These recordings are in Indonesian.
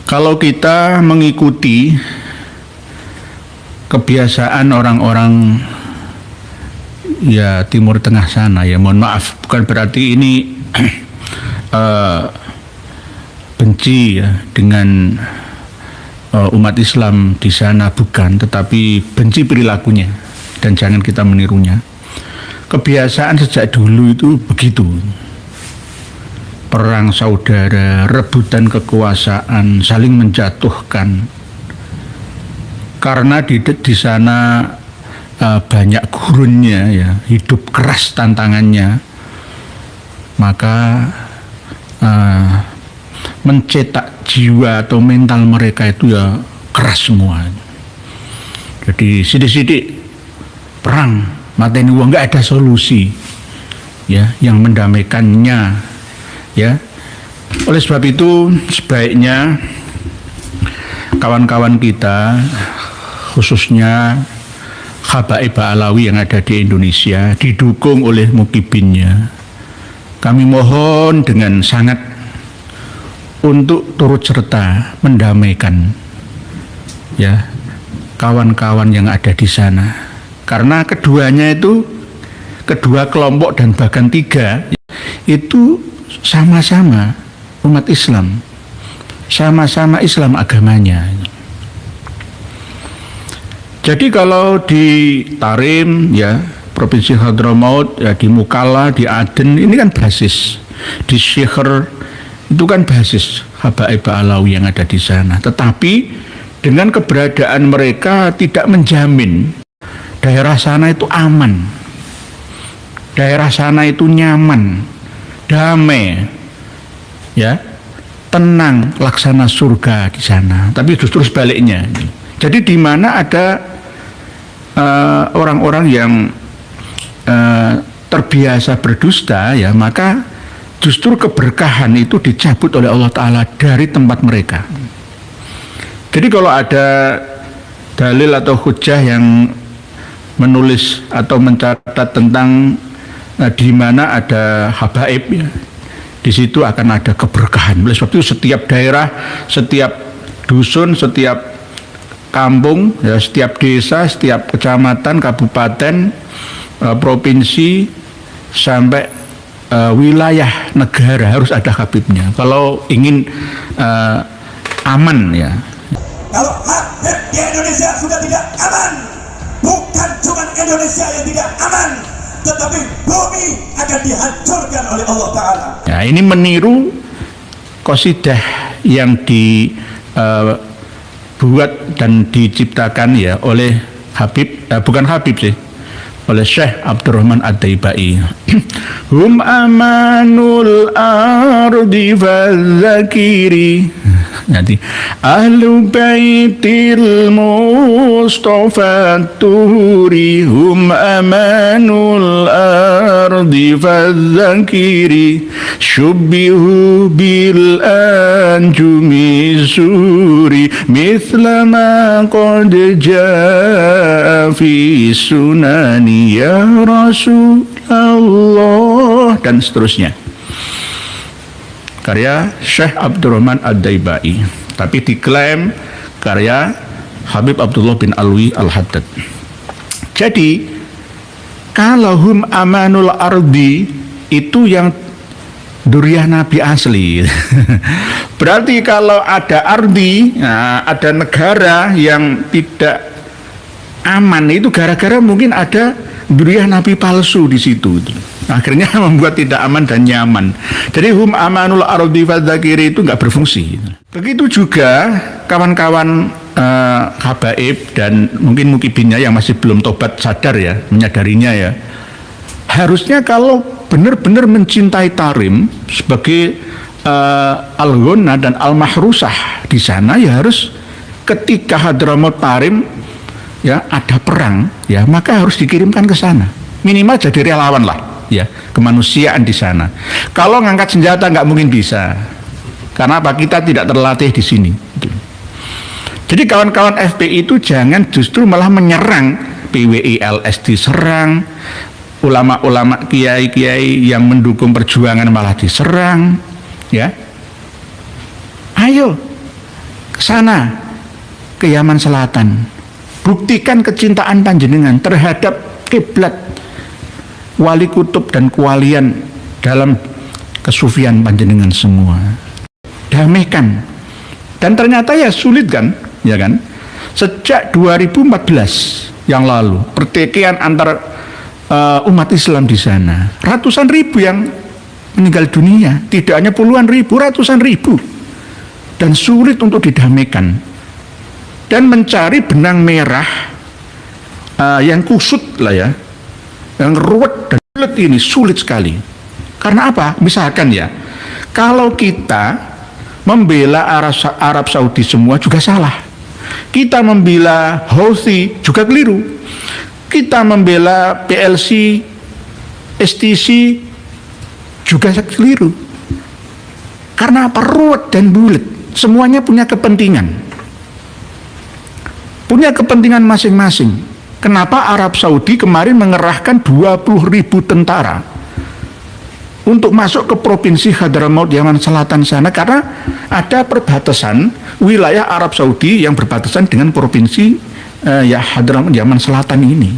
Kalau kita mengikuti kebiasaan orang-orang ya Timur Tengah sana, ya mohon maaf, bukan berarti ini benci ya dengan umat Islam di sana, bukan, tetapi benci perilakunya dan jangan kita menirunya. Kebiasaan sejak dulu itu begitu. Perang saudara, rebutan kekuasaan, saling menjatuhkan. Karena di sana banyak gurunnya, ya, hidup keras tantangannya, maka mencetak jiwa atau mental mereka itu ya keras semua. Jadi sidik-sidik perang, mateni uang, nggak ada solusi, ya, yang mendamaikannya. Ya, oleh sebab itu sebaiknya kawan-kawan kita, khususnya Habaib Alawi yang ada di Indonesia, didukung oleh mukibinnya, kami mohon dengan sangat untuk turut serta mendamaikan ya kawan-kawan yang ada di sana, karena keduanya itu, kedua kelompok dan bahkan tiga itu sama-sama umat Islam, sama-sama Islam agamanya. Jadi kalau di Tarim, ya, Provinsi Hadramaut, ya, di Mukalla, di Aden, ini kan basis, di Syekhar itu kan basis Habaib Alawi yang ada di sana. Tetapi dengan keberadaan mereka tidak menjamin daerah sana itu aman, daerah sana itu nyaman, damai, ya, tenang, laksana surga di sana. Tapi justru sebaliknya. Jadi di mana ada orang-orang yang terbiasa berdusta, ya, maka justru keberkahan itu dicabut oleh Allah Ta'ala dari tempat mereka. Jadi kalau ada dalil atau hujah yang menulis atau mencatat tentang di mana ada habaib, ya, di situ akan ada keberkahan. Oleh sebab itu setiap daerah, setiap dusun, setiap kampung, ya, setiap desa, setiap kecamatan, kabupaten, provinsi, sampai wilayah negara harus ada habibnya. Kalau ingin aman, ya. Kalau habib di Indonesia sudah tidak aman, bukan cuma Indonesia yang tidak aman, tetapi bumi akan dihancurkan oleh Allah Ta'ala. Ya, ini meniru qasidah yang dibuat dan diciptakan, ya, oleh Habib, bukan Habib sih, oleh Syekh Abdurrahman Ad-Daibai. Hum amanul ardi fadzakiri, nanti ahlu baitil mustafa tuhuri, hum amanul ardi fadzakiri, syubbihu bil anjumi suri, mithla ma qad jaa fi sunani ya Rasulullah, dan seterusnya. Karya Syekh Abdurrahman Ad-Daibai, tapi diklaim karya Habib Abdullah bin Alwi Al-Haddad. Jadi kalau hum amanul ardi itu yang duriyah Nabi asli. Berarti kalau ada ardi, nah, ada negara yang tidak aman, itu gara-gara mungkin ada duriyah Nabi palsu di situ. Akhirnya membuat tidak aman dan nyaman. Jadi hum amanul ardi fadzakiri itu nggak berfungsi. Begitu juga kawan-kawan habaib dan mungkin mukibinnya yang masih belum tobat sadar, ya, menyadarinya, ya. Harusnya kalau benar-benar mencintai Tarim sebagai al-ghunna dan al-mahrusah di sana, ya harus ketika Hadramaut Tarim, ya, ada perang, ya, maka harus dikirimkan ke sana. Minimal jadi relawan lah, ya, kemanusiaan di sana. Kalau ngangkat senjata nggak mungkin bisa. Karena apa? Kita tidak terlatih di sini. Jadi kawan-kawan FPI itu jangan justru malah menyerang PWI-LS, diserang, ulama-ulama, kiai-kiai yang mendukung perjuangan malah diserang, ya. Ayo ke sana, ke Yaman Selatan. Buktikan kecintaan panjenengan terhadap kiblat wali kutub dan kewalian dalam kesufian panjenengan semua. Damaikan. Dan ternyata ya sulit kan, ya kan? Sejak 2014 yang lalu, pertikaian antar umat Islam di sana, ratusan ribu yang meninggal dunia, tidak hanya puluhan ribu, ratusan ribu, dan sulit untuk didamaikan. Dan mencari benang merah yang kusut lah ya, yang ruwet dan sulit ini sulit sekali. Karena apa? Misalkan ya, kalau kita membela Arab Saudi semua juga salah. Kita membela Houthi juga keliru. Kita membela PLC, STC juga keliru. Karena apa? Ruwet dan bulat. Semuanya punya kepentingan. Punya kepentingan masing-masing. Kenapa Arab Saudi kemarin mengerahkan 20.000 tentara untuk masuk ke provinsi Hadramaut Yaman Selatan sana, karena ada perbatasan wilayah Arab Saudi yang berbatasan dengan provinsi Hadramaut Yaman Selatan ini.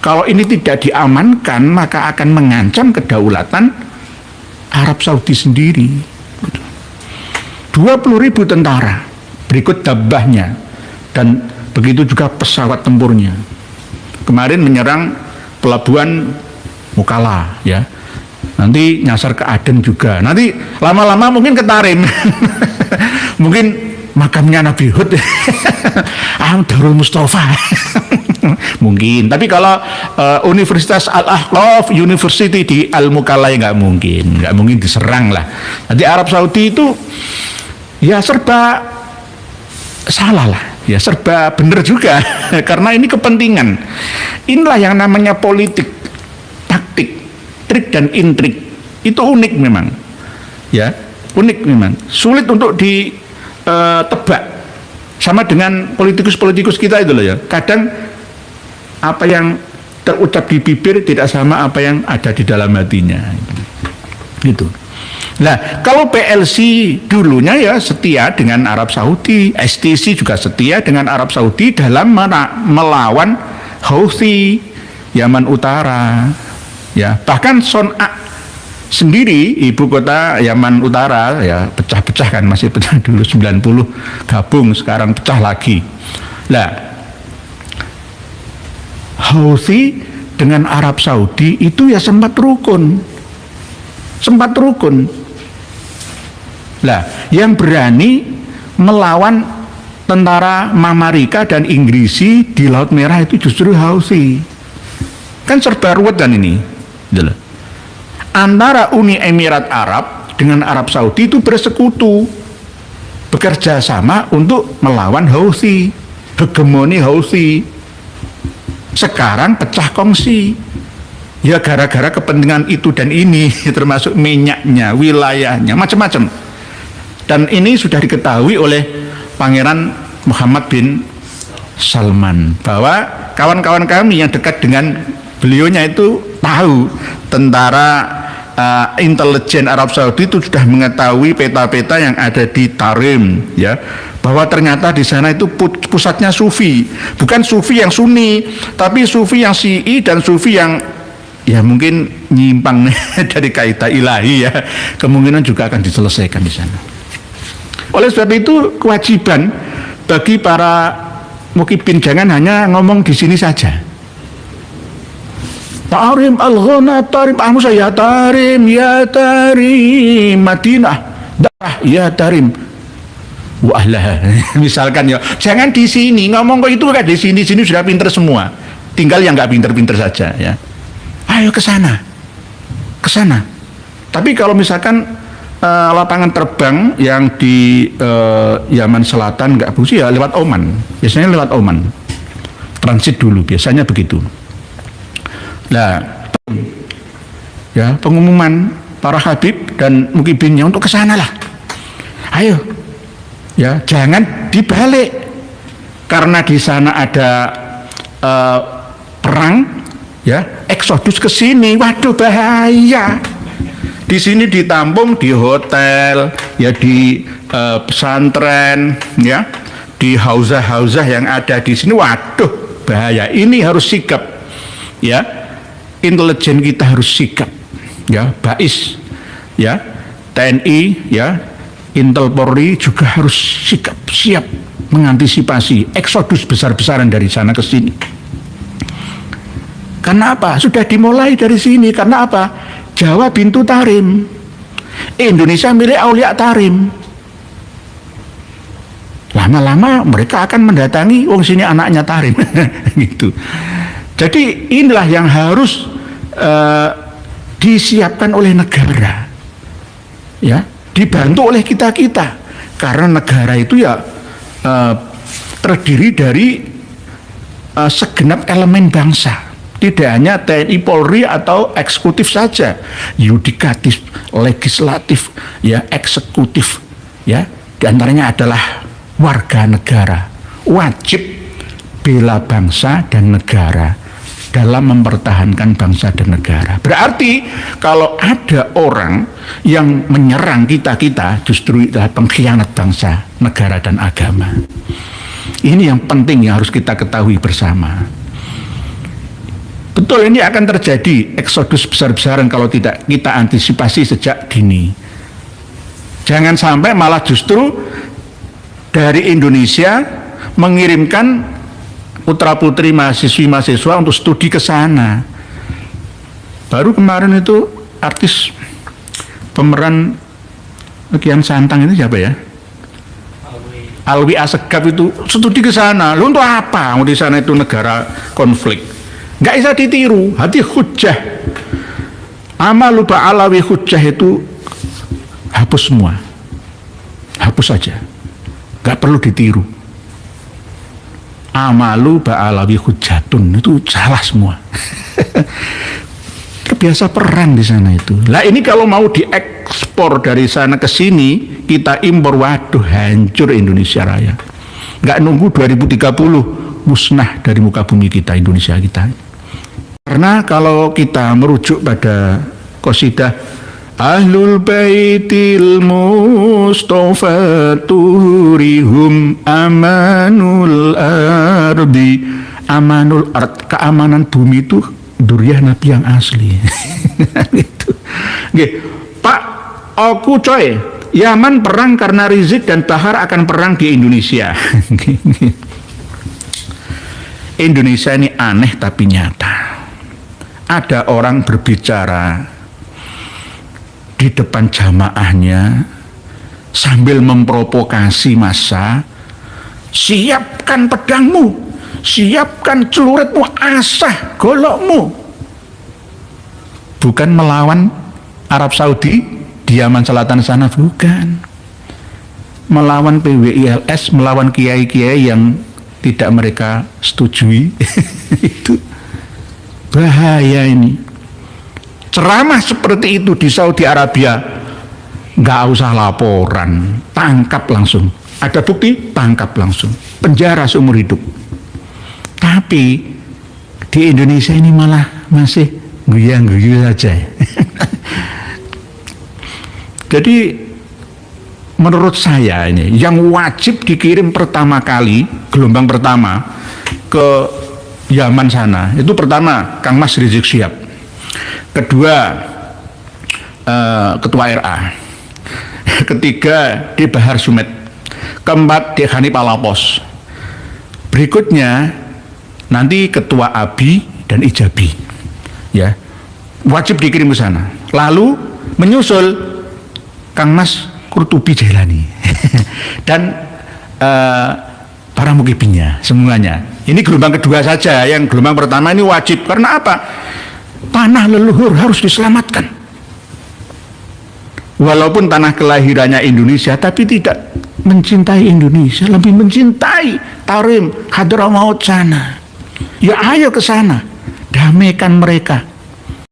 Kalau ini tidak diamankan, maka akan mengancam kedaulatan Arab Saudi sendiri. 20.000 tentara, berikut dabahnya, dan begitu juga pesawat tempurnya. Kemarin menyerang pelabuhan Mukalla, ya. Nanti nyasar ke Aden juga. Nanti lama-lama mungkin ke Tarim. Mungkin makamnya Nabi Hud. Darul Mustafa. Mungkin. Tapi kalau Universitas Al-Ahqaf University di Al-Mukalla ya nggak mungkin diserang lah. Nanti Arab Saudi itu ya serba salah lah. Ya serba benar juga. Karena ini kepentingan. Inilah yang namanya politik, taktik, trik dan intrik. Itu unik memang, ya, unik memang, sulit untuk ditebak. Sama dengan politikus-politikus kita itu loh ya. Kadang apa yang terucap di bibir tidak sama apa yang ada di dalam hatinya. Gitu. Nah, kalau PLC dulunya ya setia dengan Arab Saudi, STC juga setia dengan Arab Saudi dalam melawan Houthi Yaman Utara. Ya, bahkan Son'a sendiri, ibu kota Yaman Utara, ya pecah-pecah kan, masih pecah dulu 90, gabung, sekarang pecah lagi. Nah, Houthi dengan Arab Saudi itu ya sempat rukun. Nah, yang berani melawan tentara Mamarika dan Inggris di Laut Merah itu justru Houthi. Kan serba ruwet kan ini. Antara Uni Emirat Arab dengan Arab Saudi itu bersekutu, bekerja sama untuk melawan Houthi, hegemoni Houthi. Sekarang pecah kongsi. Ya gara-gara kepentingan itu dan ini, termasuk minyaknya, wilayahnya, macam-macam. Dan ini sudah diketahui oleh Pangeran Muhammad bin Salman, bahwa kawan-kawan kami yang dekat dengan beliaunya itu tahu tentara intelijen Arab Saudi itu sudah mengetahui peta-peta yang ada di Tarim, ya, bahwa ternyata di sana itu pusatnya Sufi, bukan Sufi yang Sunni, tapi Sufi yang Syi'i dan Sufi yang ya mungkin nyimpang dari kaidah ilahi, ya, kemungkinan juga akan diselesaikan di sana. Oleh sebab itu kewajiban bagi para mukibin jangan hanya ngomong di sini saja. Tarim al-ghana tarim Musa, ya tarim Madinah dah ya tarim wa ahlaha. Misalkan ya, jangan di sini ngomong kok itu kan, di sini sudah pinter semua. Tinggal yang nggak pinter-pinter saja, ya. Ayo ke sana. Tapi kalau misalkan lapangan terbang yang di Yaman Selatan nggak bagus ya lewat Oman. Biasanya lewat Oman. Transit dulu, biasanya begitu. Nah, ya pengumuman para habib dan mukibinnya untuk ke sana lah. Ayo, ya jangan dibalik. Karena di sana ada perang, ya eksodus ke sini, waduh bahaya. Di Di sini ditampung di hotel, ya di pesantren, ya di hauzah-hauzah yang ada di sini. Waduh, bahaya. Ini harus sikap, ya. Intelijen kita harus sikap, ya. BAIS, ya. TNI, ya. Intel Polri juga harus sikap, siap mengantisipasi eksodus besar-besaran dari sana ke sini. Karena apa? Sudah dimulai dari sini. Karena apa? Jawa bintu Tarim, Indonesia milik Aulia Tarim. Lama-lama mereka akan mendatangi, wong sini anaknya Tarim. Gitu. Jadi inilah yang harus disiapkan oleh negara, ya, dibantu oleh kita-kita. Karena negara itu ya terdiri dari segenap elemen bangsa. Tidak hanya TNI Polri atau eksekutif saja, yudikatif, legislatif, ya, eksekutif, ya. Di antaranya adalah warga negara, wajib bela bangsa dan negara dalam mempertahankan bangsa dan negara. Berarti kalau ada orang yang menyerang kita-kita, justru itulah pengkhianat bangsa, negara dan agama. Ini yang penting yang harus kita ketahui bersama. Betul, ini akan terjadi eksodus besar-besaran kalau tidak kita antisipasi sejak dini. Jangan sampai malah justru dari Indonesia mengirimkan putra-putri mahasiswa untuk studi ke sana. Baru kemarin itu artis pemeran Kian Santang itu siapa ya? Alwi Asegaf itu studi ke sana. Lu untuk apa? Di sana itu negara konflik. Nggak bisa ditiru. Hati hujjah, amalu ba'alawi hujjah itu hapus semua, hapus saja, nggak perlu ditiru. Amalu ba'alawi hujjatun itu salah semua. Terbiasa perang di sana itu. Lah ini kalau mau diekspor dari sana ke sini, kita impor, waduh, hancur Indonesia Raya. Nggak nunggu 2030 musnah dari muka bumi kita, Indonesia kita. Karena kalau kita merujuk pada qasidah Ahlul Baitil Mustafa turihum amanul ardi. Amanul ard, keamanan bumi itu duriah Nabi yang asli. Gitu. Oke, Pak, aku coy, Yaman perang karena Rizik dan Bahar akan perang di Indonesia. Indonesia ini aneh tapi nyata. Ada orang berbicara di depan jamaahnya sambil memprovokasi massa, siapkan pedangmu, siapkan celuritmu, asah golokmu. Bukan melawan Arab Saudi di Yaman Selatan sana, bukan. Melawan PWILS, melawan kiai-kiai yang tidak mereka setujui. Itu bahaya ini. Ceramah seperti itu di Saudi Arabia nggak usah laporan, tangkap langsung. Ada bukti, tangkap langsung, penjara seumur hidup. Tapi di Indonesia ini malah masih guyu-guyu saja. Jadi menurut saya ini yang wajib dikirim pertama kali, gelombang pertama ke Yaman sana, itu pertama Kang Mas Rizik Syihab, kedua Ketua RA, ketiga D. Bahar Sumet, keempat D. Hanif Alapos, berikutnya nanti Ketua ABI dan Ijabi, ya, wajib dikirim ke sana. Lalu menyusul Kang Mas Kurtubi Jailani dan para mukibinya semuanya. Ini gelombang kedua saja, yang gelombang pertama ini wajib. Karena apa? Tanah leluhur harus diselamatkan. Walaupun tanah kelahirannya Indonesia, tapi tidak mencintai Indonesia, lebih mencintai Tarim, Hadramaut sana. Ya ayo ke sana, damaikan mereka.